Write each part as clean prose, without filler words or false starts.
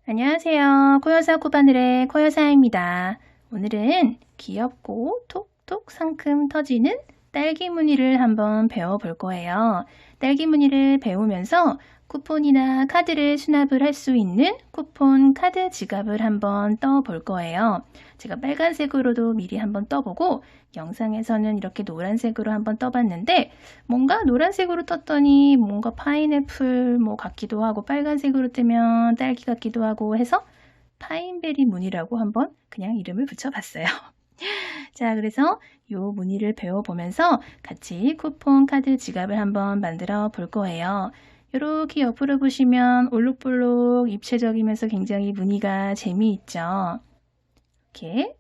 안녕하세요. 코여사 코바늘의 코여사입니다. 오늘은 귀엽고 톡톡 상큼 터지는 딸기 무늬를 한번 배워볼 거예요. 딸기 무늬를 배우면서 쿠폰이나 카드를 수납을 할 수 있는 쿠폰 카드 지갑을 한번 떠볼 거예요. 제가 빨간색으로도 미리 한번 떠보고 영상에서는 이렇게 노란색으로 한번 떠봤는데 뭔가 노란색으로 떴더니 뭔가 파인애플 같기도 하고 빨간색으로 뜨면 딸기 같기도 하고 해서 파인베리 무늬라고 한번 그냥 이름을 붙여봤어요. 자, 그래서 이 무늬를 배워보면서 같이 쿠폰 카드 지갑을 한번 만들어 볼 거예요. 이렇게 옆으로 보시면 올록볼록 입체적이면서 굉장히 무늬가 재미있죠. 이렇게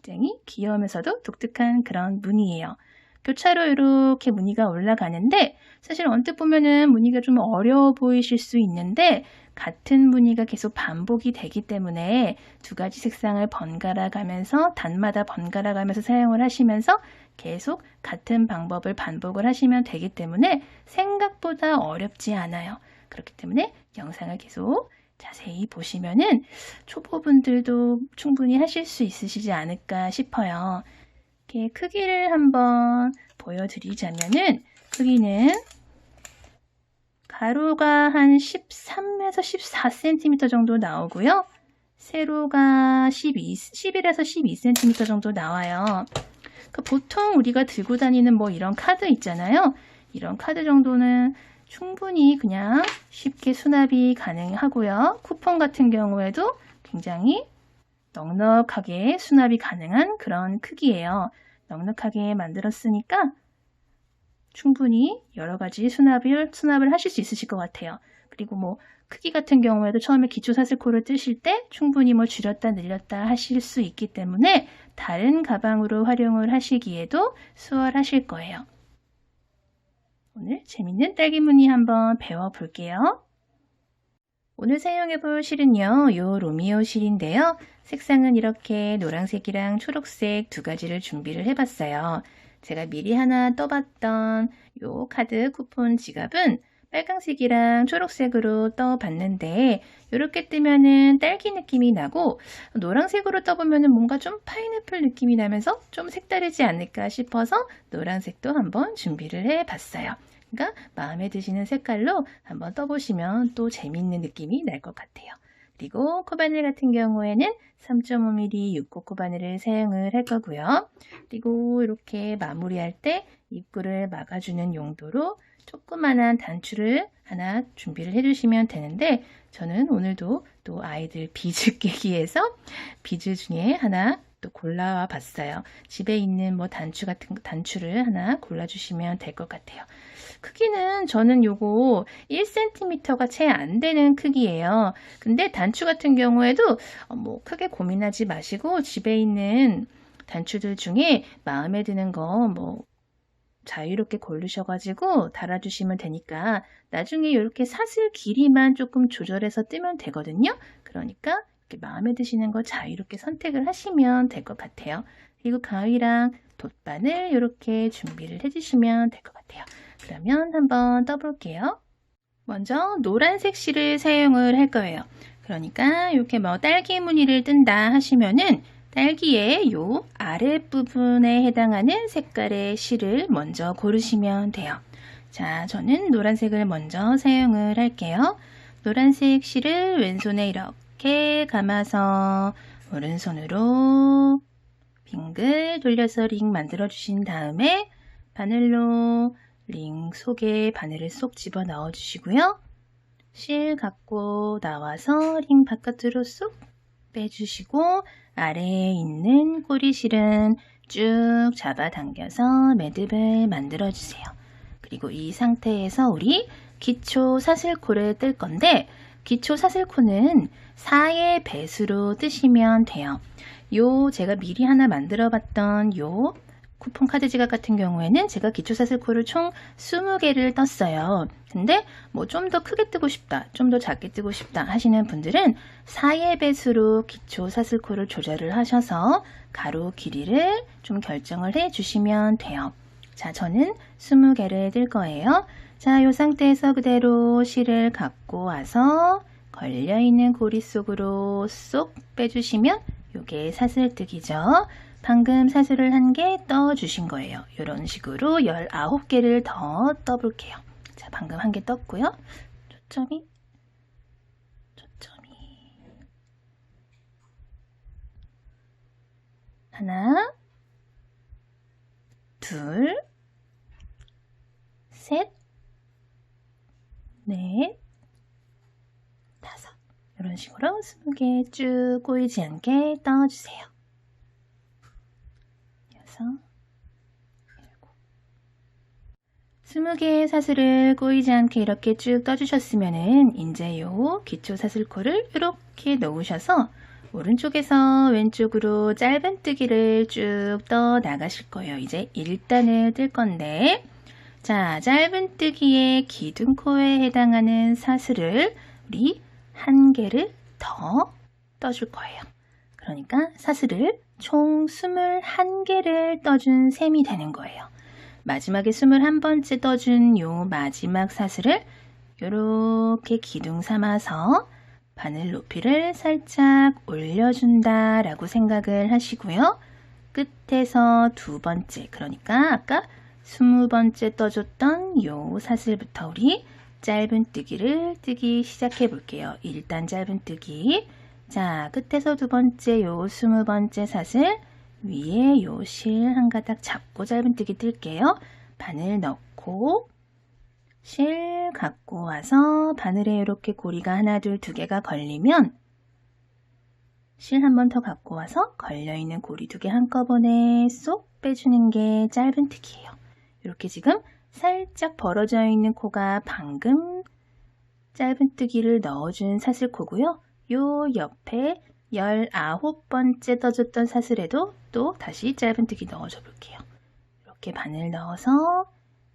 굉장히 귀여우면서도 독특한 그런 무늬예요. 교차로 이렇게 무늬가 올라가는데 사실 언뜻 보면은 무늬가 좀 어려워 보이실 수 있는데 같은 무늬가 계속 반복이 되기 때문에 두 가지 색상을 번갈아 가면서 단마다 번갈아 가면서 사용을 하시면서 계속 같은 방법을 반복을 하시면 되기 때문에 생각보다 어렵지 않아요. 그렇기 때문에 영상을 계속 자세히 보시면은 초보분들도 충분히 하실 수 있으시지 않을까 싶어요. 이렇게 크기를 한번 보여드리자면은 크기는 가로가 한 13에서 14cm 정도 나오고요. 세로가 11에서 12cm 정도 나와요. 보통 우리가 들고 다니는 이런 카드 있잖아요. 이런 카드 정도는 충분히 그냥 쉽게 수납이 가능하고요. 쿠폰 같은 경우에도 굉장히 넉넉하게 수납이 가능한 그런 크기예요. 넉넉하게 만들었으니까 충분히 여러 가지 수납을 하실 수 있으실 것 같아요. 그리고 크기 같은 경우에도 처음에 기초 사슬코를 뜨실 때 충분히 줄였다 늘렸다 하실 수 있기 때문에 다른 가방으로 활용을 하시기에도 수월하실 거예요. 오늘 재밌는 딸기 무늬 한번 배워볼게요. 오늘 사용해볼 실은요, 요 로미오 실인데요. 색상은 이렇게 노란색이랑 초록색 두 가지를 준비를 해봤어요. 제가 미리 하나 떠봤던 요 카드 쿠폰 지갑은 빨강색이랑 초록색으로 떠봤는데 이렇게 뜨면은 딸기 느낌이 나고 노란색으로 떠보면은 뭔가 좀 파인애플 느낌이 나면서 좀 색다르지 않을까 싶어서 노란색도 한번 준비를 해봤어요. 그러니까 마음에 드시는 색깔로 한번 떠보시면 또 재밌는 느낌이 날 것 같아요. 그리고 코바늘 같은 경우에는 3.5mm 6호 코바늘을 사용을 할 거고요. 그리고 이렇게 마무리할 때 입구를 막아주는 용도로 조그만한 단추를 하나 준비를 해주시면 되는데 저는 오늘도 또 아이들 비즈 깨기에서 비즈 중에 하나 또 골라와 봤어요. 집에 있는 단추를 하나 골라주시면 될 것 같아요. 크기는 저는 요거 1cm가 채 안 되는 크기예요. 근데 단추 같은 경우에도 크게 고민하지 마시고 집에 있는 단추들 중에 마음에 드는 거 자유롭게 고르셔가지고 달아주시면 되니까 나중에 이렇게 사슬 길이만 조금 조절해서 뜨면 되거든요. 그러니까 이렇게 마음에 드시는 거 자유롭게 선택을 하시면 될 것 같아요. 그리고 가위랑 돗바늘 이렇게 준비를 해주시면 될 것 같아요. 그러면 한번 떠볼게요. 먼저 노란색 실을 사용을 할 거예요. 그러니까 이렇게 딸기 무늬를 뜬다 하시면은 딸기의 요 아랫부분에 해당하는 색깔의 실을 먼저 고르시면 돼요. 자, 저는 노란색을 먼저 사용을 할게요. 노란색 실을 왼손에 이렇게 감아서 오른손으로 빙글 돌려서 링 만들어 주신 다음에 바늘로 링 속에 바늘을 쏙 집어 넣어 주시고요. 실 갖고 나와서 링 바깥으로 쏙 빼주시고 아래에 있는 꼬리실은 쭉 잡아당겨서 매듭을 만들어 주세요. 그리고 이 상태에서 우리 기초 사슬코를 뜰 건데 기초 사슬코는 4의 배수로 뜨시면 돼요. 제가 미리 하나 만들어 봤던 요 쿠폰 카드 지갑 같은 경우에는 제가 기초 사슬코를 총 20개를 떴어요. 근데 좀 더 크게 뜨고 싶다, 좀 더 작게 뜨고 싶다 하시는 분들은 4의 배수로 기초 사슬코를 조절을 하셔서 가로 길이를 좀 결정을 해 주시면 돼요. 자, 저는 20개를 뜰 거예요. 자, 이 상태에서 그대로 실을 갖고 와서 걸려있는 고리 속으로 쏙 빼주시면 요게 사슬뜨기죠. 방금 사슬을 1개 떠주신 거예요. 이런 식으로 19개를 더 떠볼게요. 자, 방금 1개 떴고요. 초점이 하나, 둘, 셋, 넷, 다섯. 이런 식으로 20개 쭉 꼬이지 않게 떠주세요. 20개의 사슬을 꼬이지 않게 이렇게 쭉 떠주셨으면은 이제 요 기초 사슬코를 이렇게 놓으셔서 오른쪽에서 왼쪽으로 짧은뜨기를 쭉 떠 나가실 거예요. 이제 1단을 뜰 건데, 자, 짧은뜨기의 기둥코에 해당하는 사슬을 우리 1개를 더 떠줄 거예요. 그러니까 사슬을 총 21개를 떠준 셈이 되는 거예요. 마지막에 21번째 떠준 요 마지막 사슬을 이렇게 기둥 삼아서 바늘 높이를 살짝 올려준다 라고 생각을 하시고요. 끝에서 2번째, 그러니까 아까 20번째 떠줬던 요 사슬부터 우리 짧은뜨기를 뜨기 시작해 볼게요. 일단 짧은뜨기. 자, 끝에서 2번째 요 20번째 사슬 위에 요 실 한 가닥 잡고 짧은뜨기 뜰게요. 바늘 넣고 실 갖고 와서 바늘에 이렇게 고리가 하나, 둘, 2개가 걸리면 실 한 번 더 갖고 와서 걸려있는 고리 2개 한꺼번에 쏙 빼주는 게 짧은뜨기예요. 이렇게 지금 살짝 벌어져 있는 코가 방금 짧은뜨기를 넣어준 사슬코고요. 요 옆에 19번째 떠줬던 사슬에도 또 다시 짧은뜨기 넣어줘 볼게요. 이렇게 바늘 넣어서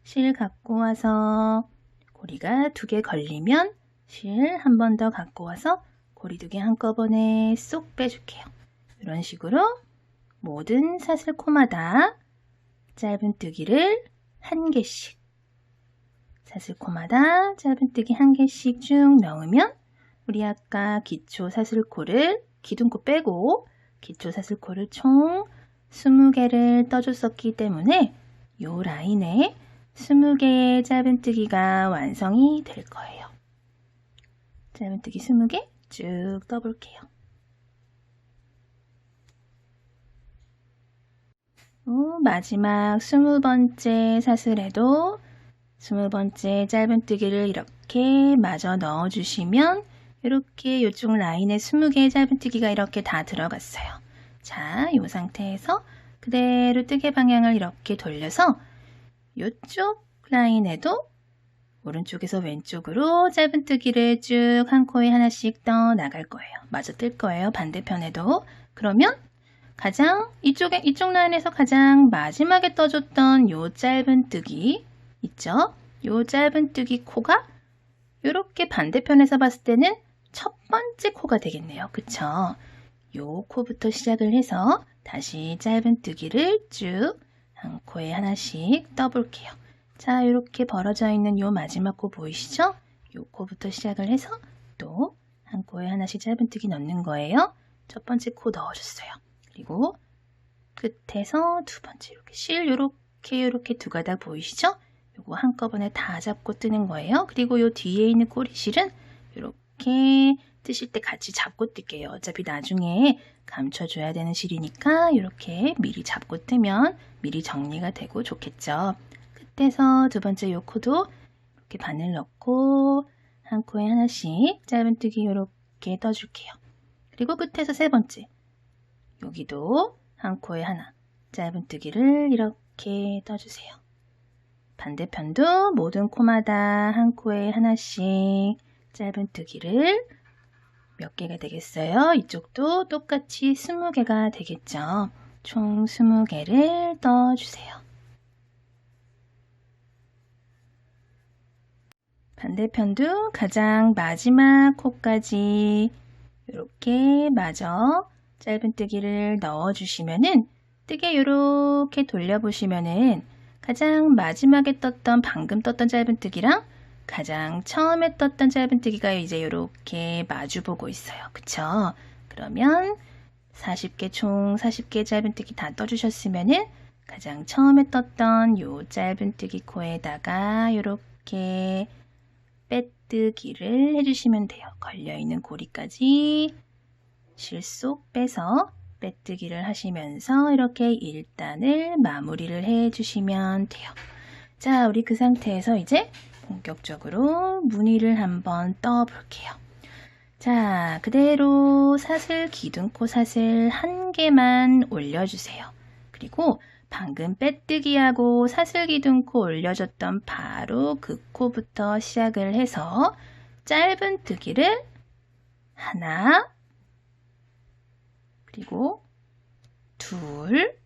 실 갖고 와서 고리가 2개 걸리면 실 한 번 더 갖고 와서 고리 2개 한꺼번에 쏙 빼줄게요. 이런 식으로 모든 사슬코마다 짧은뜨기를 1개씩, 사슬코마다 짧은뜨기 1개씩 쭉 넣으면 우리 아까 기초 사슬코를 기둥코 빼고 기초 사슬코를 총 20개를 떠줬었기 때문에 이 라인에 20개의 짧은뜨기가 완성이 될 거예요. 짧은뜨기 20개 쭉 떠볼게요. 마지막 20번째 사슬에도 20번째 짧은뜨기를 이렇게 마저 넣어주시면 이렇게 이쪽 라인에 20개의 짧은뜨기가 이렇게 다 들어갔어요. 자, 이 상태에서 그대로 뜨개 방향을 이렇게 돌려서 이쪽 라인에도 오른쪽에서 왼쪽으로 짧은뜨기를 쭉 한 코에 하나씩 떠 나갈 거예요. 마저 뜰 거예요. 반대편에도. 그러면 가장 이쪽 라인에서 가장 마지막에 떠줬던 요 짧은뜨기 있죠? 요 짧은뜨기 코가 이렇게 반대편에서 봤을 때는 첫 번째 코가 되겠네요. 그쵸? 요 코부터 시작을 해서 다시 짧은뜨기를 쭉 한 코에 하나씩 떠볼게요. 자, 이렇게 벌어져 있는 요 마지막 코 보이시죠? 요 코부터 시작을 해서 또 한 코에 하나씩 짧은뜨기 넣는 거예요. 첫 번째 코 넣어줬어요. 그리고 끝에서 2번째 이렇게 실 요렇게 2가닥 보이시죠? 요거 한꺼번에 다 잡고 뜨는 거예요. 그리고 요 뒤에 있는 꼬리실은 이렇게 뜨실 때 같이 잡고 뜰게요. 어차피 나중에 감춰줘야 되는 실이니까 이렇게 미리 잡고 뜨면 미리 정리가 되고 좋겠죠. 끝에서 2번째 요 코도 이렇게 바늘 넣고 한 코에 하나씩 짧은뜨기 이렇게 떠줄게요. 그리고 끝에서 3번째 여기도 한 코에 하나 짧은뜨기를 이렇게 떠주세요. 반대편도 모든 코마다 한 코에 하나씩 짧은뜨기를 몇 개가 되겠어요? 이쪽도 똑같이 20개가 되겠죠. 총 20개를 떠주세요. 반대편도 가장 마지막 코까지 이렇게 마저 짧은뜨기를 넣어주시면은 뜨개 이렇게 돌려보시면은 가장 마지막에 떴던 방금 떴던 짧은뜨기랑 가장 처음에 떴던 짧은뜨기가 이제 이렇게 마주보고 있어요. 그쵸? 그러면 40개 총 40개 짧은뜨기 다 떠주셨으면은 가장 처음에 떴던 요 짧은뜨기 코에다가 이렇게 빼뜨기를 해주시면 돼요. 걸려있는 고리까지 실속 빼서 빼뜨기를 하시면서 이렇게 1단을 마무리를 해주시면 돼요. 자, 우리 그 상태에서 이제 본격적으로 무늬를 한번 떠볼게요. 자, 그대로 사슬 기둥코 사슬 한 개만 올려주세요. 그리고 방금 빼뜨기하고 사슬 기둥코 올려줬던 바로 그 코부터 시작을 해서 짧은뜨기를 하나, 그리고 둘,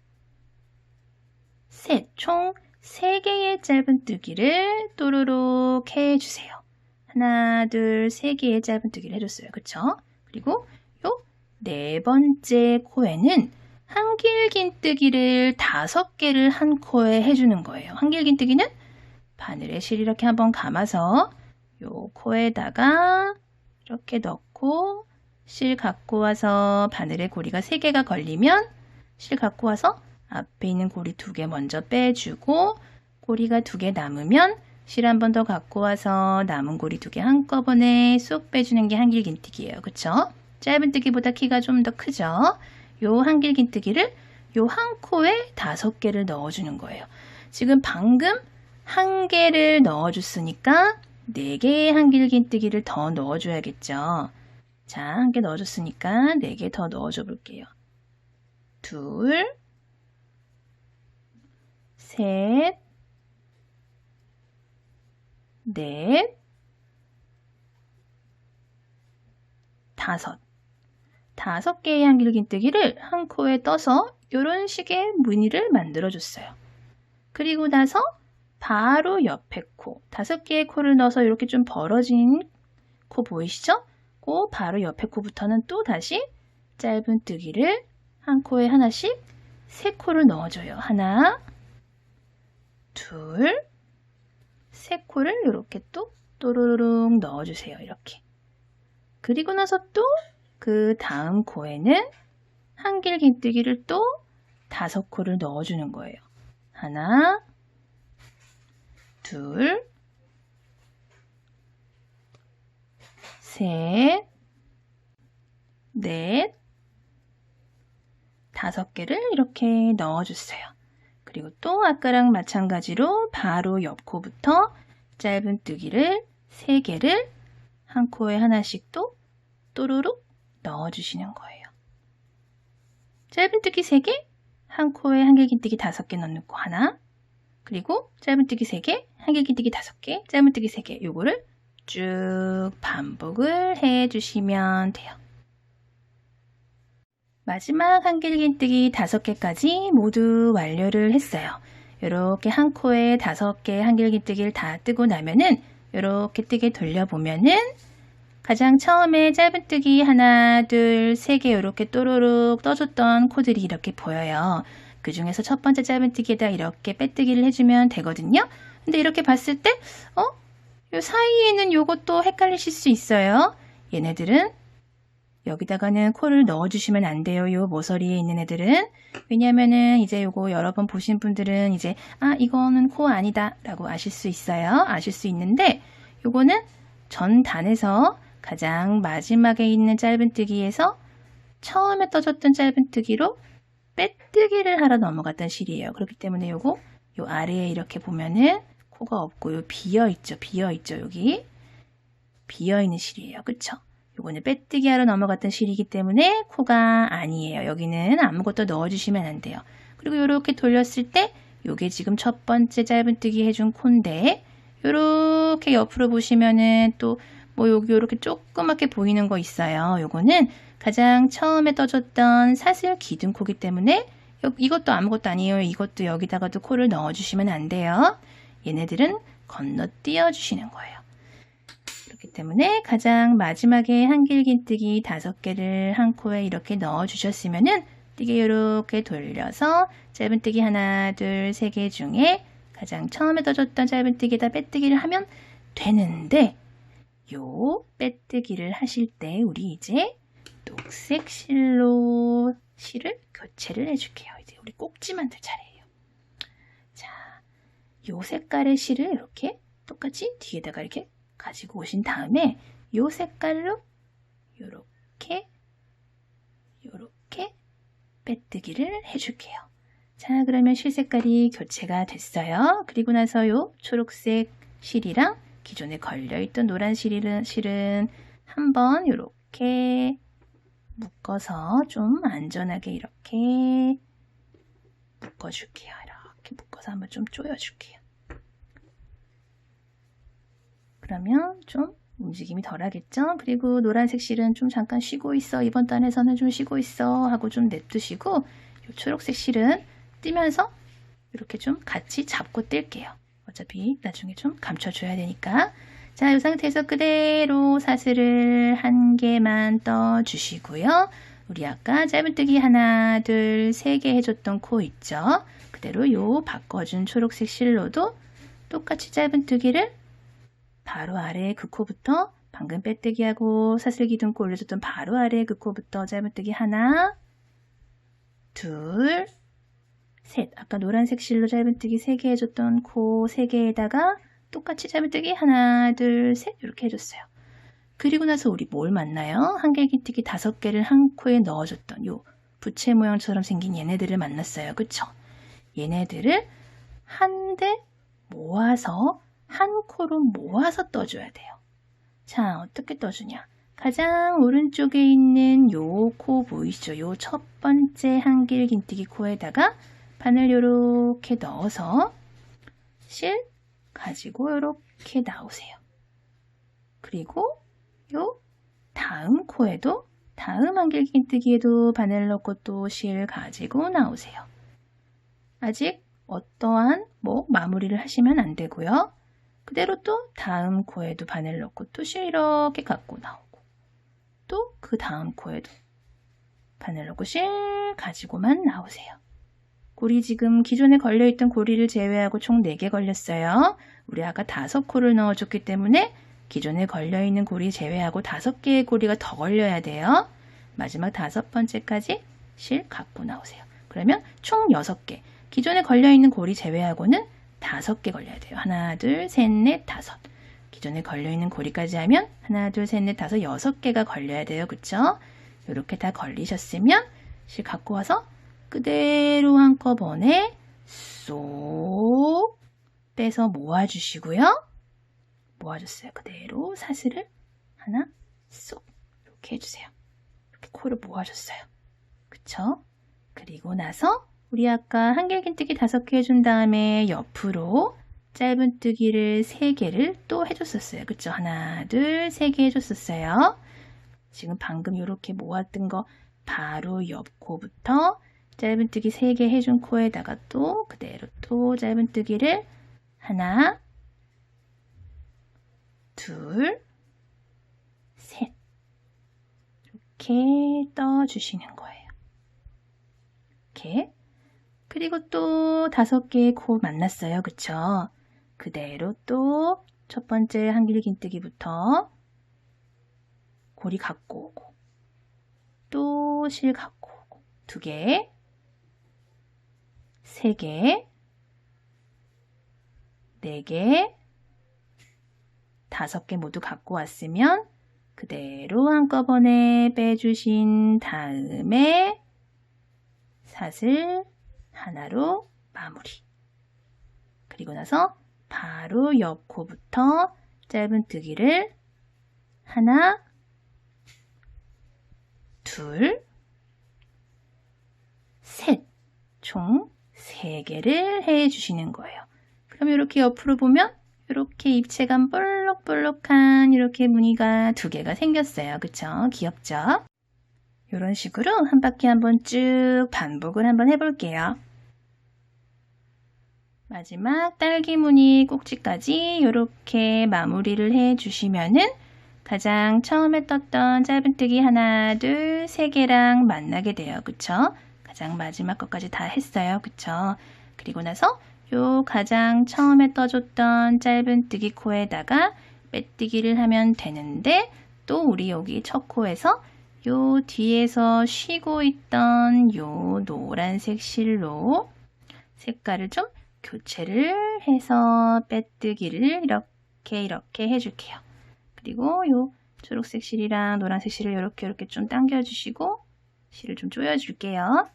셋, 총 3개의 짧은뜨기를 또르륵 해주세요. 하나, 둘, 3개의 짧은뜨기를 해줬어요. 그쵸? 그리고 요 4번째 코에는 한길긴뜨기를 5개를 한 코에 해주는 거예요. 한길긴뜨기는 바늘에 실 이렇게 한번 감아서 요 코에다가 이렇게 넣고 실 갖고 와서 바늘에 고리가 3개가 걸리면 실 갖고 와서 앞에 있는 고리 2개 먼저 빼주고 고리가 2개 남으면 실 한 번 더 갖고 와서 남은 고리 2개 한꺼번에 쏙 빼주는 게 한길긴뜨기예요. 그쵸? 짧은뜨기보다 키가 좀 더 크죠? 요 한길긴뜨기를 요 한 코에 5개를 넣어주는 거예요. 지금 방금 1개를 넣어줬으니까 4개의 한길긴뜨기를 더 넣어줘야겠죠. 자, 1개 넣어줬으니까 4개 더 넣어줘 볼게요. 둘, 셋, 넷, 5개의 한길긴뜨기를 한 코에 떠서 이런 식의 무늬를 만들어줬어요. 그리고 나서 바로 옆에 코, 5개의 코를 넣어서 이렇게 좀 벌어진 코 보이시죠? 그 바로 옆에 코부터는 또 다시 짧은뜨기를 한 코에 하나씩 3코를 넣어줘요. 하나, 둘, 3코를 이렇게 또 또르륵 넣어주세요. 이렇게. 그리고 나서 또 그 다음 코에는 한길긴뜨기를 또 5코를 넣어주는 거예요. 하나, 둘, 셋, 넷, 5개를 이렇게 넣어주세요. 그리고 또 아까랑 마찬가지로 바로 옆 코부터 짧은뜨기를 3개를 한 코에 하나씩 또 또르륵 넣어주시는 거예요. 짧은뜨기 3개, 한 코에 한길긴뜨기 5개 넣는 코 하나, 그리고 짧은뜨기 3개, 한길긴뜨기 5개, 짧은뜨기 3개 요거를 쭉 반복을 해주시면 돼요. 마지막 한길긴뜨기 5개까지 모두 완료를 했어요. 이렇게 한 코에 5개 한길긴뜨기를 다 뜨고 나면은 이렇게 뜨게 돌려보면은 가장 처음에 짧은뜨기 하나, 둘, 3개 이렇게 또르륵 떠줬던 코들이 이렇게 보여요. 그 중에서 첫 번째 짧은뜨기에다 이렇게 빼뜨기를 해주면 되거든요. 근데 이렇게 봤을 때, 요 사이에는 요것도 헷갈리실 수 있어요. 얘네들은 여기다가는 코를 넣어주시면 안 돼요. 요 모서리에 있는 애들은. 왜냐면은 이제 요거 여러 번 보신 분들은 이제 이거는 코 아니다 라고 아실 수 있어요. 아실 수 있는데 요거는 전 단에서 가장 마지막에 있는 짧은뜨기에서 처음에 떠줬던 짧은뜨기로 빼뜨기를 하러 넘어갔던 실이에요. 그렇기 때문에 요거 요 아래에 이렇게 보면은 코가 없고 요 비어있죠. 여기 비어있는 실이에요. 그쵸? 요거는 빼뜨기 하러 넘어갔던 실이기 때문에 코가 아니에요. 여기는 아무것도 넣어주시면 안 돼요. 그리고 요렇게 돌렸을 때 요게 지금 첫 번째 짧은뜨기 해준 코인데 요렇게 옆으로 보시면은 또 뭐 여기 요렇게 조그맣게 보이는 거 있어요. 요거는 가장 처음에 떠줬던 사슬 기둥코기 때문에 이것도 아무것도 아니에요. 이것도 여기다가도 코를 넣어주시면 안 돼요. 얘네들은 건너뛰어 주시는 거예요. 그렇기 때문에 가장 마지막에 한길긴뜨기 5개를 한 코에 이렇게 넣어 주셨으면은 뜨개 이렇게 돌려서 짧은뜨기 하나, 둘, 3개 중에 가장 처음에 떠줬던 짧은뜨기에다 빼뜨기를 하면 되는데 요 빼뜨기를 하실 때 우리 이제 녹색 실로 실을 교체를 해줄게요. 이제 우리 꼭지 만들 차례예요. 자, 요 색깔의 실을 이렇게 똑같이 뒤에다가 이렇게 가지고 오신 다음에 요 색깔로 요렇게 빼뜨기를 해줄게요. 자, 그러면 실 색깔이 교체가 됐어요. 그리고 나서 요 초록색 실이랑 기존에 걸려있던 노란 실은 한번 이렇게 묶어서 좀 안전하게 이렇게 묶어줄게요. 이렇게 묶어서 한번 좀 조여줄게요. 그러면 좀 움직임이 덜 하겠죠? 그리고 노란색 실은 좀 잠깐 쉬고 있어. 이번 단에서는 좀 쉬고 있어. 하고 좀 냅두시고 요 초록색 실은 뜨면서 이렇게 좀 같이 잡고 뜰게요. 어차피 나중에 좀 감춰줘야 되니까. 자, 이 상태에서 그대로 사슬을 한 개만 떠주시고요. 우리 아까 짧은뜨기 하나, 둘, 세 개 해줬던 코 있죠? 그대로 요 바꿔준 초록색 실로도 똑같이 짧은뜨기를 바로 아래 그 코부터 방금 빼뜨기하고 사슬 기둥코 올려줬던 바로 아래 그 코부터 짧은뜨기 하나, 둘, 셋. 아까 노란색 실로 짧은뜨기 3개 해줬던 코 3개에다가 똑같이 짧은뜨기 하나, 둘, 셋 이렇게 해줬어요. 그리고 나서 우리 뭘 만나요? 한길긴뜨기 5개를 한 코에 넣어줬던 요 부채 모양처럼 생긴 얘네들을 만났어요. 그쵸? 얘네들을 한데 모아서 한 코로 모아서 떠줘야 돼요. 자, 어떻게 떠주냐? 가장 오른쪽에 있는 요 코 보이시죠? 요 첫 번째 한길긴뜨기 코에다가 바늘 요렇게 넣어서 실 가지고 요렇게 나오세요. 그리고 요 다음 코에도 다음 한길긴뜨기에도 바늘 넣고 또 실 가지고 나오세요. 아직 어떠한 마무리를 하시면 안 되고요. 그대로 또 다음 코에도 바늘 넣고 또 실 이렇게 갖고 나오고 또 그 다음 코에도 바늘 넣고 실 가지고만 나오세요. 고리 지금 기존에 걸려있던 고리를 제외하고 총 4개 걸렸어요. 우리 아까 5코를 넣어줬기 때문에 기존에 걸려있는 고리 제외하고 5개의 고리가 더 걸려야 돼요. 마지막 5번째까지 실 갖고 나오세요. 그러면 총 6개. 기존에 걸려있는 고리 제외하고는 5개 걸려야 돼요. 하나, 둘, 셋, 넷, 5. 기존에 걸려있는 고리까지 하면 하나, 둘, 셋, 넷, 5, 6개가 걸려야 돼요. 그쵸? 이렇게 다 걸리셨으면 실 갖고 와서 그대로 한꺼번에 쏙 빼서 모아주시고요. 모아줬어요. 그대로 사슬을 하나 쏙 이렇게 해주세요. 이렇게 코를 모아줬어요. 그쵸? 그리고 나서 우리 아까 한길긴뜨기 5개 해준 다음에 옆으로 짧은뜨기를 3개를 또 해줬었어요. 그쵸? 하나, 둘, 3개 해줬었어요. 지금 방금 이렇게 모았던 거 바로 옆 코부터 짧은뜨기 3개 해준 코에다가 또 그대로 또 짧은뜨기를 하나, 둘, 셋 이렇게 떠주시는 거예요. 이렇게. 그리고 또 5개의 코 만났어요. 그쵸? 그대로 또 첫 번째 한길긴뜨기부터 고리 갖고 오고 또 실 갖고 오고 2개, 3개, 4개, 5개 모두 갖고 왔으면 그대로 한꺼번에 빼주신 다음에 사슬 하나로 마무리. 그리고 나서 바로 옆 코부터 짧은뜨기를 하나, 둘, 셋, 총 3개를 해주시는 거예요. 그럼 이렇게 옆으로 보면 이렇게 입체감 볼록볼록한 이렇게 무늬가 2개가 생겼어요. 그쵸? 귀엽죠? 이런 식으로 한 바퀴 한번 쭉 반복을 한번 해볼게요. 마지막 딸기 무늬 꼭지까지 이렇게 마무리를 해주시면은 가장 처음에 떴던 짧은뜨기 하나, 둘, 3개랑 만나게 돼요. 그쵸? 가장 마지막 것까지 다 했어요. 그쵸? 그리고 나서 요 가장 처음에 떠줬던 짧은뜨기 코에다가 빼뜨기를 하면 되는데 또 우리 여기 첫 코에서 요 뒤에서 쉬고 있던 요 노란색 실로 색깔을 좀 교체를 해서 빼뜨기를 이렇게 해줄게요. 그리고 요 초록색 실이랑 노란색 실을 이렇게 좀 당겨주시고 실을 좀 조여줄게요.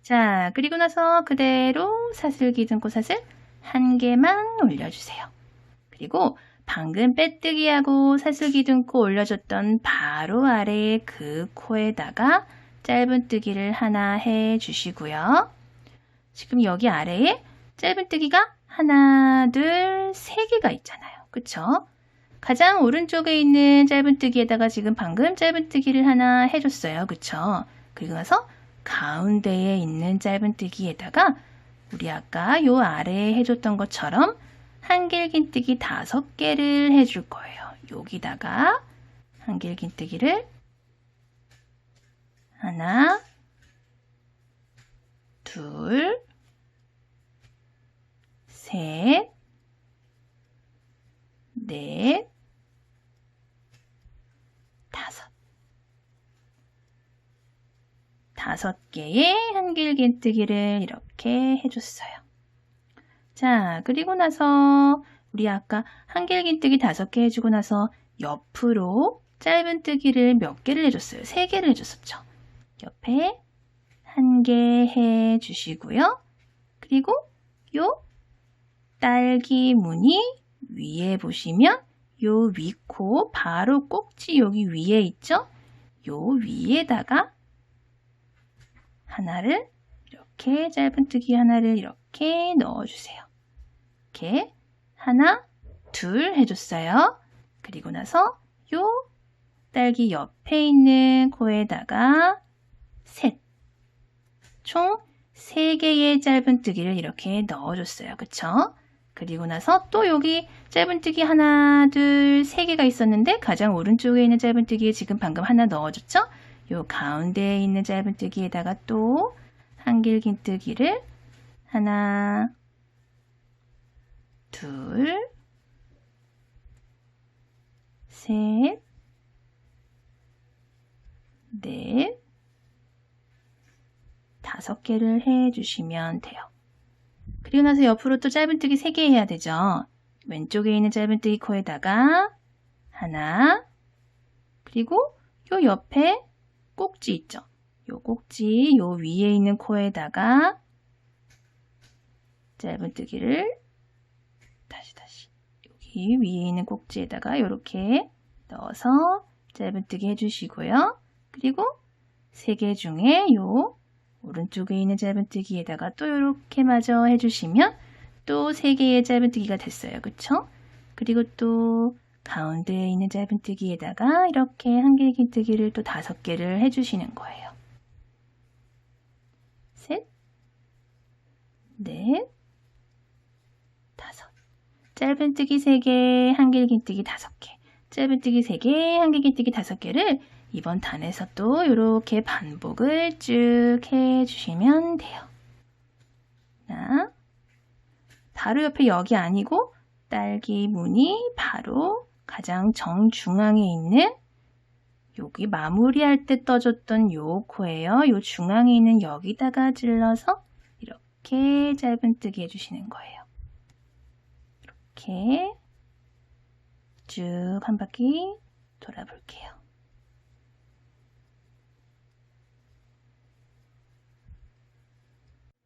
자, 그리고 나서 그대로 사슬기 등고 사슬 한 개만 올려주세요. 그리고 방금 빼뜨기하고 사슬기 등고 올려줬던 바로 아래에 그 코에다가 짧은뜨기를 하나 해주시고요. 지금 여기 아래에 짧은뜨기가 하나, 둘, 세 개가 있잖아요. 그쵸? 가장 오른쪽에 있는 짧은뜨기에다가 지금 방금 짧은뜨기를 하나 해줬어요. 그쵸? 그리고 나서 가운데에 있는 짧은뜨기에다가 우리 아까 요 아래에 해줬던 것처럼 한길긴뜨기 5개를 해줄 거예요. 여기다가 한길긴뜨기를 하나, 둘, 셋, 넷, 5개의 한길긴뜨기를 이렇게 해줬어요. 자, 그리고 나서 우리 아까 한길긴뜨기 5개 해주고 나서 옆으로 짧은뜨기를 몇 개를 해줬어요? 3개를 해줬었죠. 옆에 1개 해주시고요. 그리고 요 딸기 무늬 위에 보시면 요 위코 바로 꼭지 여기 위에 있죠? 요 위에다가 하나를 이렇게 짧은뜨기 하나를 이렇게 넣어주세요. 이렇게 하나, 둘 해줬어요. 그리고 나서 요 딸기 옆에 있는 코에다가 셋, 총 3개의 짧은뜨기를 이렇게 넣어줬어요. 그쵸? 그리고 나서 또 여기 짧은뜨기 하나, 둘, 3개가 있었는데 가장 오른쪽에 있는 짧은뜨기에 지금 방금 하나 넣어줬죠? 요 가운데에 있는 짧은뜨기에다가 또 한길긴뜨기를 하나, 둘, 셋, 넷, 5개를 해주시면 돼요. 그리고 나서 옆으로 또 짧은뜨기 3개 해야 되죠. 왼쪽에 있는 짧은뜨기 코에다가 하나, 그리고 요 옆에 꼭지 있죠. 요 꼭지 요 위에 있는 코에다가 짧은뜨기를 다시 여기 위에 있는 꼭지에다가 이렇게 넣어서 짧은뜨기 해주시고요. 그리고 3개 중에 요 오른쪽에 있는 짧은뜨기에다가 또 이렇게 마저 해주시면 또 3개의 짧은뜨기가 됐어요. 그쵸? 그리고 또 가운데에 있는 짧은뜨기에다가 이렇게 한길긴뜨기를 또 5개를 해주시는 거예요. 셋, 넷, 5. 짧은뜨기 3개, 한길긴뜨기 5개. 짧은뜨기 3개, 한길긴뜨기 5개를 이번 단에서 또 이렇게 반복을 쭉 해주시면 돼요. 자, 바로 옆에 여기 아니고 딸기 무늬 바로 가장 정중앙에 있는 여기 마무리할 때 떠줬던 요 코예요. 요 중앙에 있는 여기다가 찔러서 이렇게 짧은뜨기 해주시는 거예요. 이렇게 쭉 한 바퀴 돌아볼게요.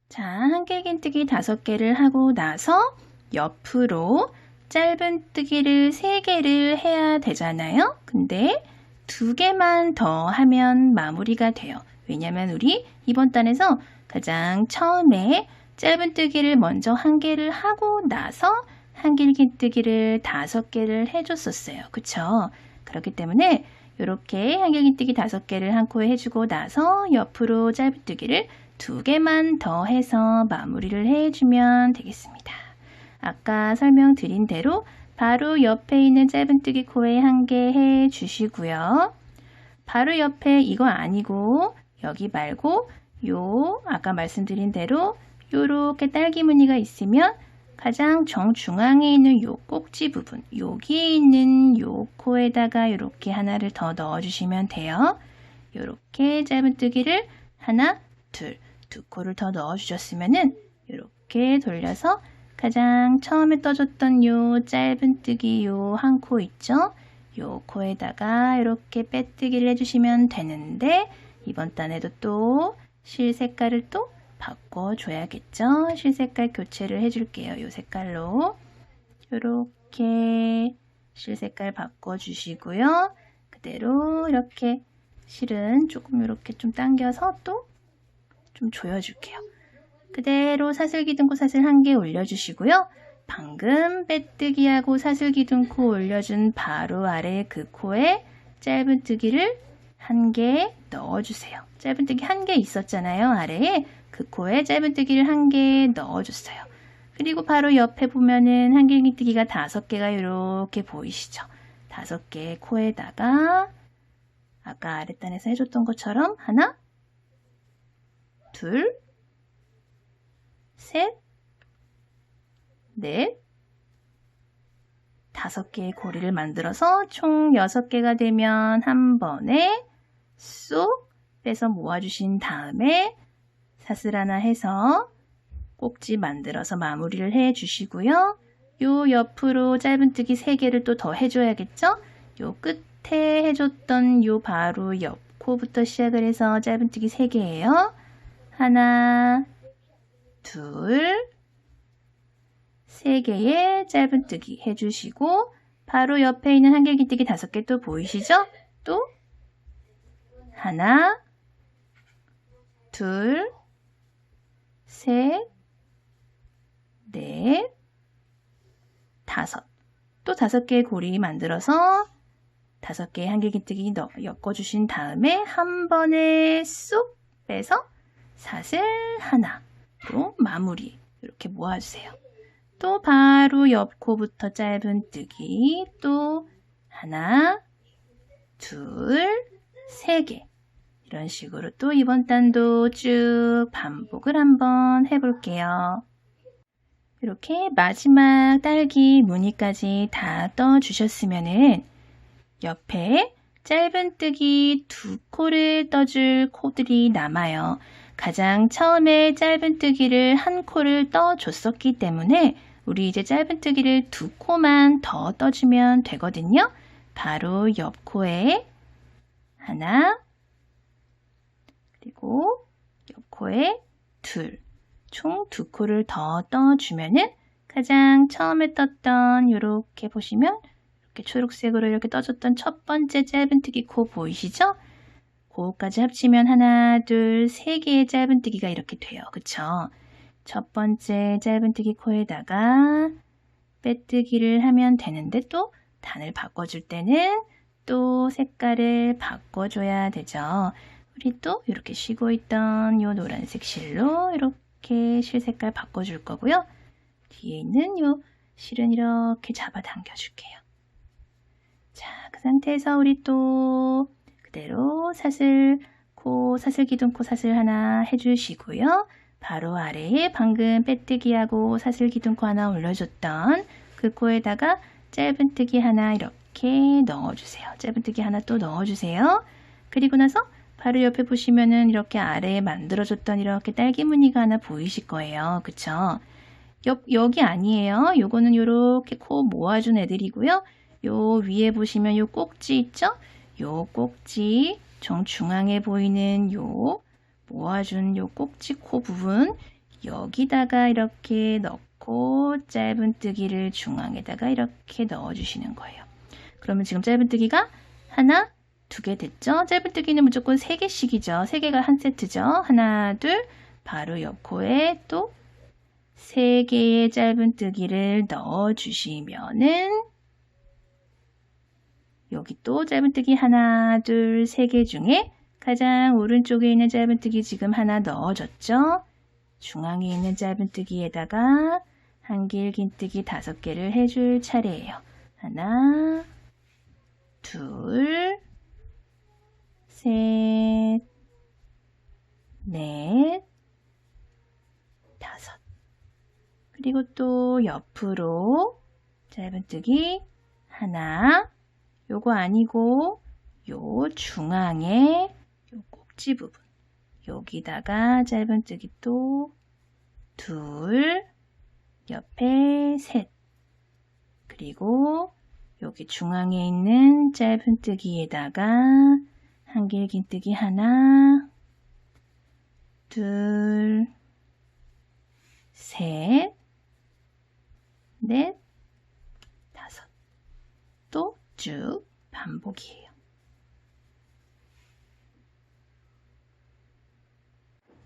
자, 한길긴뜨기 5개를 하고 나서 옆으로 짧은뜨기를 3개를 해야 되잖아요. 근데 2개만 더 하면 마무리가 돼요. 왜냐면 우리 이번 단에서 가장 처음에 짧은뜨기를 먼저 1개를 하고 나서 한길긴뜨기를 5개를 해줬었어요. 그쵸? 그렇기 때문에 이렇게 한길긴뜨기 5개를 한 코에 해주고 나서 옆으로 짧은뜨기를 2개만 더 해서 마무리를 해주면 되겠습니다. 아까 설명드린 대로 바로 옆에 있는 짧은뜨기 코에 1개 해주시고요. 바로 옆에 이거 아니고 여기 말고 요 아까 말씀드린 대로 요렇게 딸기 무늬가 있으면 가장 정중앙에 있는 요 꼭지 부분, 여기에 있는 요 코에다가 이렇게 하나를 더 넣어주시면 돼요. 이렇게 짧은뜨기를 하나, 둘, 두 코를 더 넣어주셨으면은 이렇게 돌려서 가장 처음에 떠줬던 요 짧은뜨기 요 한 코 있죠? 요 코에다가 이렇게 빼뜨기를 해주시면 되는데 이번 단에도 또 실 색깔을 또 바꿔줘야겠죠? 실 색깔 교체를 해줄게요. 요 색깔로 이렇게 실 색깔 바꿔주시고요. 그대로 이렇게 실은 조금 이렇게 좀 당겨서 또 좀 조여줄게요. 그대로 사슬기둥코 사슬 한 개 올려주시고요. 방금 빼뜨기하고 사슬기둥코 올려준 바로 아래 그 코에 짧은뜨기를 한 개 넣어주세요. 짧은뜨기 한 개 있었잖아요. 아래에 그 코에 짧은뜨기를 한 개 넣어줬어요. 그리고 바로 옆에 보면은 한길기뜨기가 5개가 이렇게 보이시죠? 5개의 코에다가 아까 아랫단에서 해줬던 것처럼 하나, 둘, 셋, 넷, 5개의 고리를 만들어서 총 6개가 되면 한 번에 쏙 빼서 모아주신 다음에 사슬 하나 해서 꼭지 만들어서 마무리를 해 주시고요. 요 옆으로 짧은뜨기 3개를 또 더 해줘야겠죠? 요 끝에 해줬던 요 바로 옆 코부터 시작을 해서 짧은뜨기 3개예요. 하나, 둘, 3개의 짧은뜨기 해주시고 바로 옆에 있는 한길기뜨기 5개 또 보이시죠? 또 하나, 둘, 셋, 넷, 5. 또 5개의 고리 만들어서 5개의 한길기뜨기 엮어주신 다음에 한 번에 쏙 빼서 사슬 하나로 마무리 이렇게 모아주세요. 또 바로 옆 코부터 짧은뜨기 또 하나, 둘, 3개 이런 식으로 또 이번 단도 쭉 반복을 한번 해볼게요. 이렇게 마지막 딸기 무늬까지 다 떠주셨으면은 옆에 짧은뜨기 2코를 떠줄 코들이 남아요. 가장 처음에 짧은뜨기를 한 코를 떠줬었기 때문에 우리 이제 짧은뜨기를 2코만 더 떠주면 되거든요. 바로 옆 코에 하나, 그리고 옆 코에 둘, 총 2코를 더 떠주면은 가장 처음에 떴던 이렇게 보시면 이렇게 초록색으로 이렇게 떠줬던 첫 번째 짧은뜨기 코 보이시죠? 그거까지 합치면 하나, 둘, 3개의 짧은뜨기가 이렇게 돼요. 그쵸? 첫 번째 짧은뜨기 코에다가 빼뜨기를 하면 되는데 또 단을 바꿔줄 때는 또 색깔을 바꿔줘야 되죠. 우리 또 이렇게 쉬고 있던 이 노란색 실로 이렇게 실 색깔 바꿔줄 거고요. 뒤에 있는 이 실은 이렇게 잡아당겨 줄게요. 자, 그 상태에서 우리 또 그대로 사슬기둥코 사슬 하나 해주시고요. 바로 아래에 방금 빼뜨기하고 사슬기둥코 하나 올려줬던 그 코에다가 짧은뜨기 하나 이렇게 넣어주세요. 짧은뜨기 하나 또 넣어주세요. 그리고 나서 바로 옆에 보시면은 이렇게 아래에 만들어줬던 이렇게 딸기 무늬가 하나 보이실 거예요. 그쵸? 여기 아니에요. 요거는 이렇게 코 모아준 애들이고요. 요 위에 보시면 요 꼭지 있죠? 요 꼭지 정중앙에 보이는 요 모아준 요 꼭지 코 부분 여기다가 이렇게 넣고 짧은뜨기를 중앙에다가 이렇게 넣어주시는 거예요. 그러면 지금 짧은뜨기가 하나, 2개 됐죠? 짧은뜨기는 무조건 3개씩이죠. 3개가 한 세트죠. 하나, 둘, 바로 옆 코에 또 3개의 짧은뜨기를 넣어주시면은 여기 또 짧은뜨기 하나, 둘, 3개 중에 가장 오른쪽에 있는 짧은뜨기 지금 하나 넣어줬죠? 중앙에 있는 짧은뜨기에다가 한길긴뜨기 5개를 해줄 차례예요. 하나, 둘, 셋, 넷, 5. 그리고 또 옆으로 짧은뜨기 하나, 요거 아니고 요 중앙에 요 꼭지 부분 여기다가 짧은뜨기 또 둘, 옆에 셋, 그리고 여기 중앙에 있는 짧은뜨기에다가 한길긴뜨기 하나, 둘, 셋, 넷, 다섯. 또 쭉 반복이에요.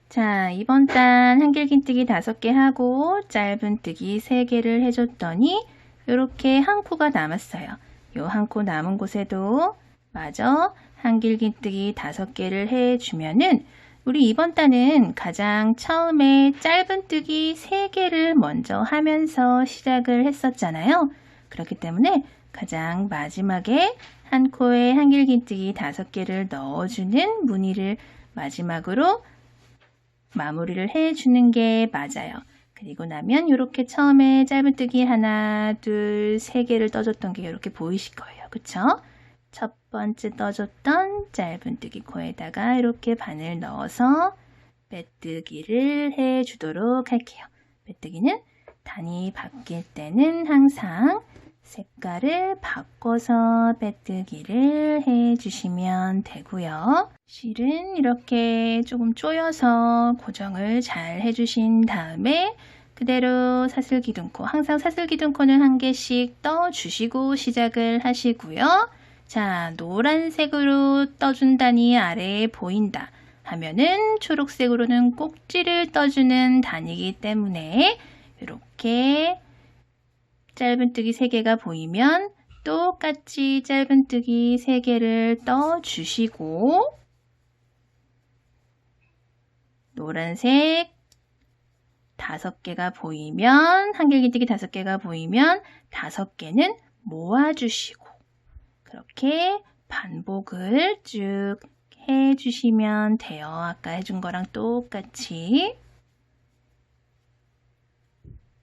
자, 이번 단 한길긴뜨기 5개 하고 짧은뜨기 3개를 해줬더니 이렇게 한 코가 남았어요. 요 한 코 남은 곳에도 마저 한길긴뜨기 5개를 해주면은 우리 이번 단은 가장 처음에 짧은뜨기 3개를 먼저 하면서 시작을 했었잖아요. 그렇기 때문에 가장 마지막에 한 코에 한길긴뜨기 5개를 넣어주는 무늬를 마지막으로 마무리를 해주는 게 맞아요. 그리고 나면 이렇게 처음에 짧은뜨기 하나, 둘, 3개를 떠줬던 게 이렇게 보이실 거예요. 그쵸? 첫 번째 떠줬던 짧은뜨기 코에다가 이렇게 바늘 넣어서 빼뜨기를 해주도록 할게요. 빼뜨기는 단이 바뀔 때는 항상 색깔을 바꿔서 빼뜨기를 해주시면 되고요. 실은 이렇게 조금 조여서 고정을 잘 해주신 다음에 그대로 사슬기둥코, 항상 사슬기둥코는 한 개씩 떠주시고 시작을 하시고요. 자, 노란색으로 떠준 단이 아래에 보인다 하면은 초록색으로는 꼭지를 떠주는 단이기 때문에 이렇게 짧은뜨기 3개가 보이면 똑같이 짧은뜨기 3개를 떠주시고 노란색 5개가 보이면 한길긴뜨기 5개가 보이면 5개는 모아주시고 그렇게 반복을 쭉 해주시면 돼요. 아까 해준 거랑 똑같이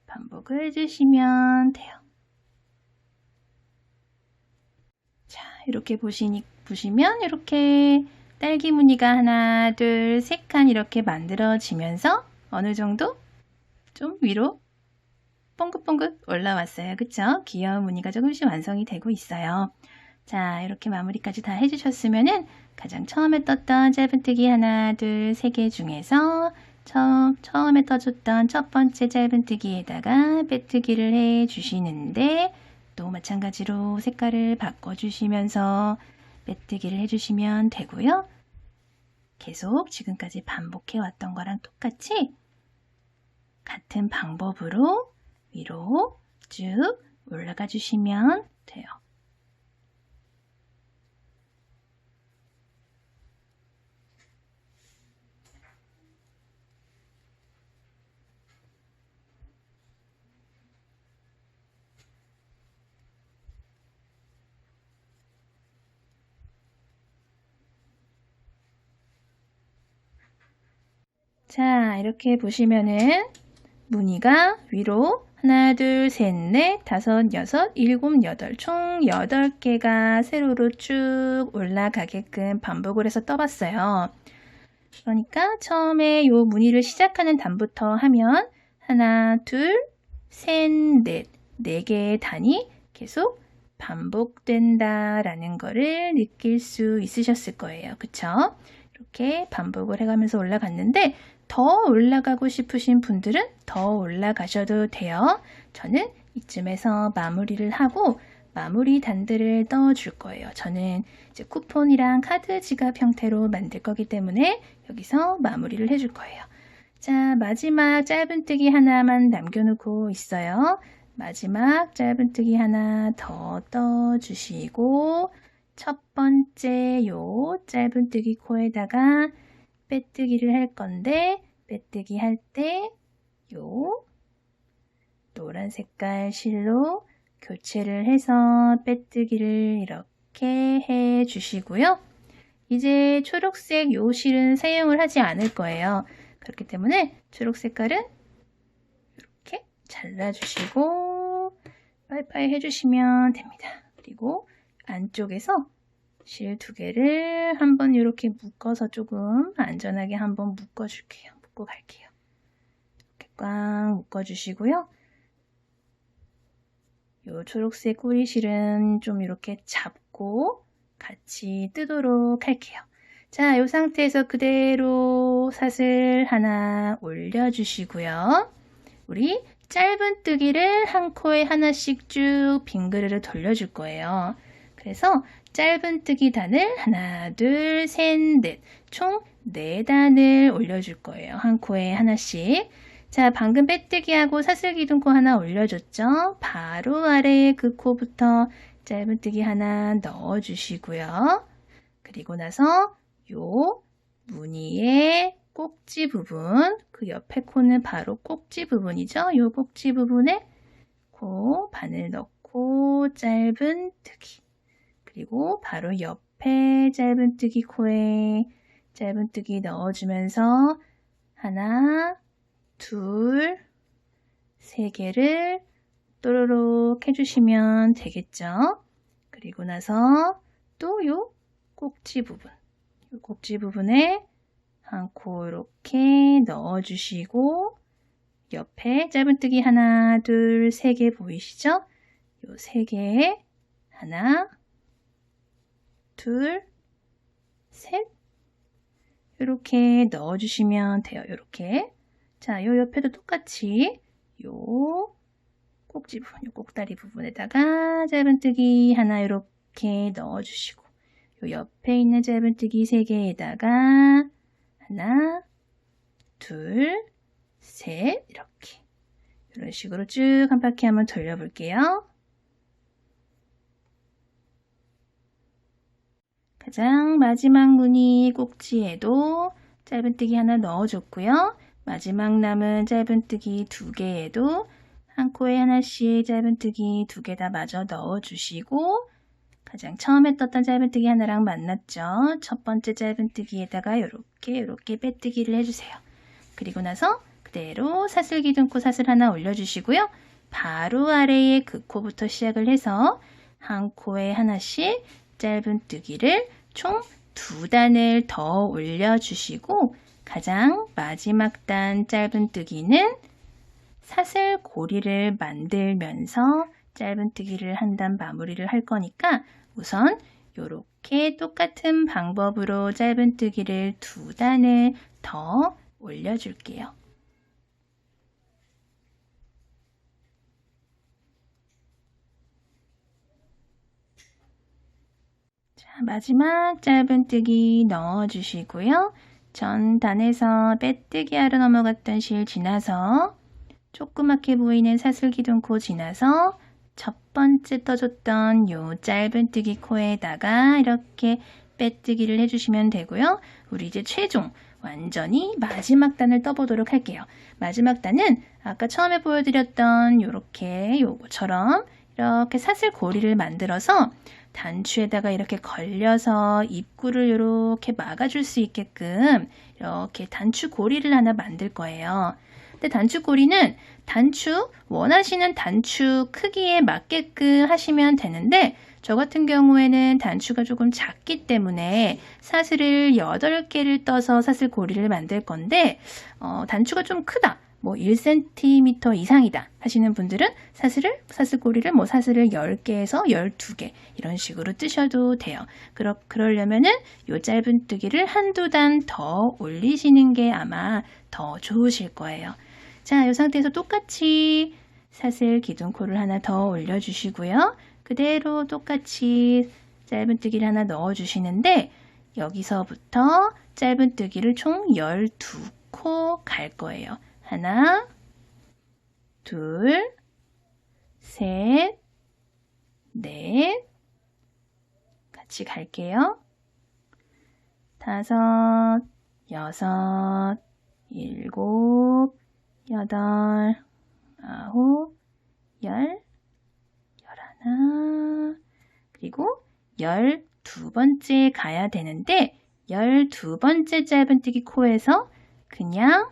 반복을 해주시면 돼요. 자, 이렇게 보시면 이렇게 딸기 무늬가 하나, 둘, 3칸 이렇게 만들어지면서 어느 정도 좀 위로 뻥긋뻥긋 올라왔어요. 그쵸? 귀여운 무늬가 조금씩 완성이 되고 있어요. 자, 이렇게 마무리까지 다 해주셨으면은 가장 처음에 떴던 짧은뜨기 하나, 둘, 3개 중에서 처음에 떠줬던 첫 번째 짧은뜨기에다가 빼뜨기를 해주시는데 또 마찬가지로 색깔을 바꿔주시면서 빼뜨기를 해주시면 되고요. 계속 지금까지 반복해 왔던 거랑 똑같이 같은 방법으로 위로 쭉 올라가 주시면 돼요. 자, 이렇게 보시면은 무늬가 위로 하나, 둘, 셋, 넷, 다섯, 여섯, 일곱, 여덟, 총 8개가 세로로 쭉 올라가게끔 반복을 해서 떠봤어요. 그러니까 처음에 이 무늬를 시작하는 단부터 하면 하나, 둘, 셋, 넷, 4개의 단이 계속 반복된다라는 거를 느낄 수 있으셨을 거예요. 그쵸? 이렇게 반복을 해가면서 올라갔는데 더 올라가고 싶으신 분들은 더 올라가셔도 돼요. 저는 이쯤에서 마무리를 하고 마무리 단들을 넣어줄 거예요. 저는 이제 쿠폰이랑 카드 지갑 형태로 만들 거기 때문에 여기서 마무리를 해줄 거예요. 자, 마지막 짧은뜨기 하나만 남겨놓고 있어요. 마지막 짧은뜨기 하나 더 떠주시고 첫 번째 요 짧은뜨기 코에다가 빼뜨기를 할 건데 빼뜨기 할 때 요 노란 색깔 실로 교체를 해서 빼뜨기를 이렇게 해 주시고요. 이제 초록색 요 실은 사용을 하지 않을 거예요. 그렇기 때문에 초록 색깔은 이렇게 잘라주시고 빠이빠이 해주시면 됩니다. 그리고 안쪽에서 실 2개를 한번 이렇게 묶어서 조금 안전하게 한번 묶어줄게요. 묶고 갈게요. 이렇게 꽉 묶어주시고요. 요 초록색 꼬리실은 좀 이렇게 잡고 같이 뜨도록 할게요. 자, 이 상태에서 그대로 사슬 하나 올려주시고요. 우리 짧은뜨기를 한 코에 하나씩 쭉 빙그르르 돌려줄 거예요. 그래서 짧은뜨기 단을 하나, 둘, 셋, 넷, 총 4단을 올려줄 거예요. 한 코에 하나씩. 자, 방금 빼뜨기하고 사슬기둥코 하나 올려줬죠? 바로 아래에 그 코부터 짧은뜨기 하나 넣어주시고요. 그리고 나서 요 무늬의 꼭지 부분, 그 옆에 코는 바로 꼭지 부분이죠? 요 꼭지 부분에 코 바늘 넣고 짧은뜨기. 그리고 바로 옆에 짧은뜨기 코에 짧은뜨기 넣어주면서 하나, 둘, 3개를 또르륵 해주시면 되겠죠? 그리고 나서 또 요 꼭지 부분, 요 꼭지 부분에 한 코 이렇게 넣어주시고 옆에 짧은뜨기 하나, 둘, 3개 보이시죠? 요 3개에 하나, 둘, 셋 이렇게 넣어주시면 돼요. 이렇게. 자, 요 옆에도 똑같이 요 꼭지 부분, 요 꼭다리 부분에다가 짧은뜨기 하나 이렇게 넣어주시고 요 옆에 있는 짧은뜨기 3개에다가 하나, 둘, 셋 이렇게 이런 식으로 쭉 한 바퀴 한번 돌려볼게요. 가장 마지막 무늬 꼭지에도 짧은뜨기 하나 넣어줬고요. 마지막 남은 짧은뜨기 2개에도 한 코에 하나씩 짧은뜨기 2개 다 마저 넣어주시고 가장 처음에 떴던 짧은뜨기 하나랑 만났죠. 첫 번째 짧은뜨기에다가 이렇게 빼뜨기를 해주세요. 그리고 나서 그대로 사슬기둥코 사슬 하나 올려주시고요. 바로 아래에 그 코부터 시작을 해서 한 코에 하나씩 짧은뜨기를 총 2단을 더 올려주시고 가장 마지막 단 짧은뜨기는 사슬 고리를 만들면서 짧은뜨기를 한 단 마무리를 할 거니까 우선 이렇게 똑같은 방법으로 짧은뜨기를 2단을 더 올려줄게요. 자, 마지막 짧은뜨기 넣어주시고요. 전 단에서 빼뜨기 하러 넘어갔던 실 지나서 조그맣게 보이는 사슬기둥코 지나서 첫 번째 떠줬던 요 짧은뜨기 코에다가 이렇게 빼뜨기를 해주시면 되고요. 우리 이제 최종 완전히 마지막 단을 떠보도록 할게요. 마지막 단은 아까 처음에 보여드렸던 요거처럼 이렇게 사슬 고리를 만들어서 단추에다가 이렇게 걸려서 입구를 이렇게 막아줄 수 있게끔 이렇게 단추 고리를 하나 만들 거예요. 근데 단추 고리는 원하시는 단추 크기에 맞게끔 하시면 되는데 저 같은 경우에는 단추가 조금 작기 때문에 사슬을 8개를 떠서 사슬 고리를 만들 건데 단추가 좀 크다. 뭐 1cm 이상이다 하시는 분들은 사슬 고리를 사슬을 10개에서 12개 이런 식으로 뜨셔도 돼요. 그러려면은 요 짧은뜨기를 한두 단 더 올리시는 게 아마 더 좋으실 거예요. 자, 이 상태에서 똑같이 사슬 기둥코를 하나 더 올려주시고요. 그대로 똑같이 짧은뜨기를 하나 넣어주시는데 여기서부터 짧은뜨기를 총 12코 갈 거예요. 하나, 둘, 셋, 넷, 같이 갈게요. 5, 6, 7, 8, 9, 10, 11, 그리고 12번째 가야 되는데 12번째 짧은뜨기 코에서 그냥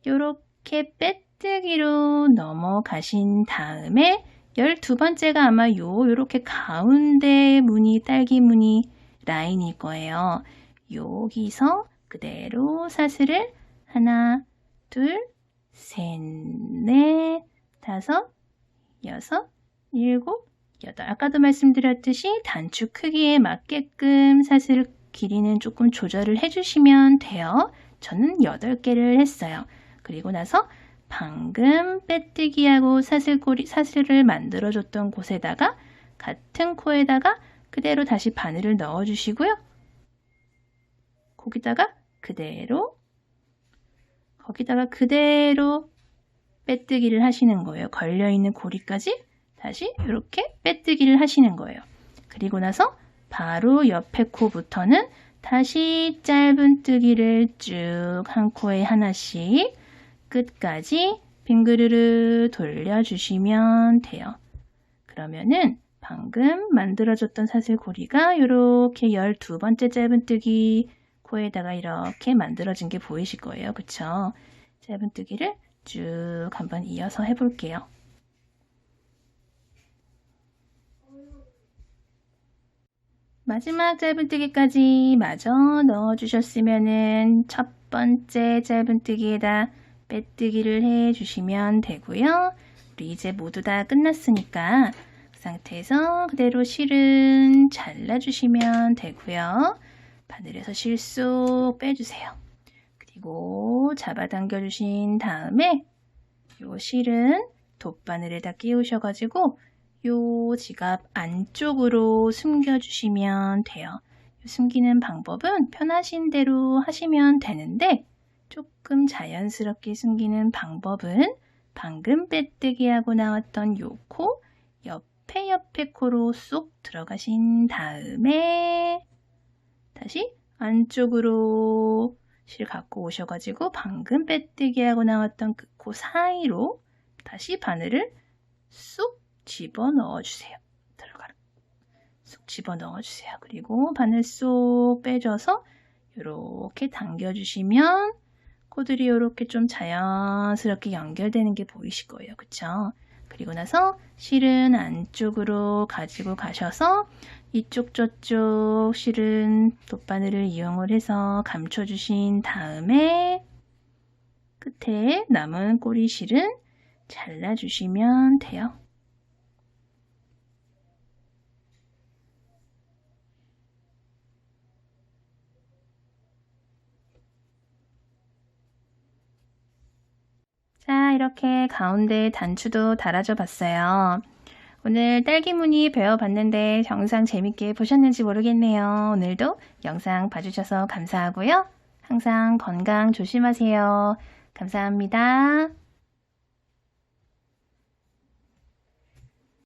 요렇게 빼뜨기로 넘어가신 다음에 12번째가 아마 요렇게 가운데 무늬, 딸기 무늬 라인일 거예요. 여기서 그대로 사슬을 하나, 둘, 셋, 넷, 다섯, 여섯, 일곱, 여덟. 아까도 말씀드렸듯이 단추 크기에 맞게끔 사슬 길이는 조금 조절을 해주시면 돼요. 저는 8개를 했어요. 그리고 나서 방금 빼뜨기하고 사슬을 만들어줬던 곳에다가 같은 코에다가 그대로 다시 바늘을 넣어주시고요. 거기다가 그대로 빼뜨기를 하시는 거예요. 걸려있는 고리까지 다시 이렇게 빼뜨기를 하시는 거예요. 그리고 나서 바로 옆에 코부터는 다시 짧은 뜨기를 쭉 한 코에 하나씩 끝까지 빙그르르 돌려주시면 돼요. 그러면은 방금 만들어줬던 사슬고리가 이렇게 12번째 짧은뜨기 코에다가 이렇게 만들어진 게 보이실 거예요. 그쵸? 짧은뜨기를 쭉 한번 이어서 해볼게요. 마지막 짧은뜨기까지 마저 넣어주셨으면은 첫 번째 짧은뜨기에다 빼뜨기를 해주시면 되고요. 우리 이제 모두 다 끝났으니까 그 상태에서 그대로 실은 잘라주시면 되고요. 바늘에서 실 쏙 빼주세요. 그리고 잡아당겨 주신 다음에 요 실은 돗바늘에다 끼우셔가지고 요 지갑 안쪽으로 숨겨주시면 돼요. 숨기는 방법은 편하신 대로 하시면 되는데 조금 자연스럽게 숨기는 방법은 방금 빼뜨기하고 나왔던 요 코 옆에 코로 쏙 들어가신 다음에 다시 안쪽으로 실 갖고 오셔가지고 방금 빼뜨기하고 나왔던 그 코 사이로 다시 바늘을 쏙 집어넣어 주세요. 쏙 집어넣어 주세요. 그리고 바늘 쏙 빼줘서 이렇게 당겨주시면 코들이 이렇게 좀 자연스럽게 연결되는 게 보이실 거예요. 그쵸? 그리고 나서 실은 안쪽으로 가지고 가셔서 이쪽 저쪽 실은 돗바늘을 이용을 해서 감춰주신 다음에 끝에 남은 꼬리 실은 잘라주시면 돼요. 자, 이렇게 가운데 단추도 달아줘 봤어요. 오늘 딸기 무늬 배워봤는데 영상 재밌게 보셨는지 모르겠네요. 오늘도 영상 봐주셔서 감사하고요. 항상 건강 조심하세요. 감사합니다.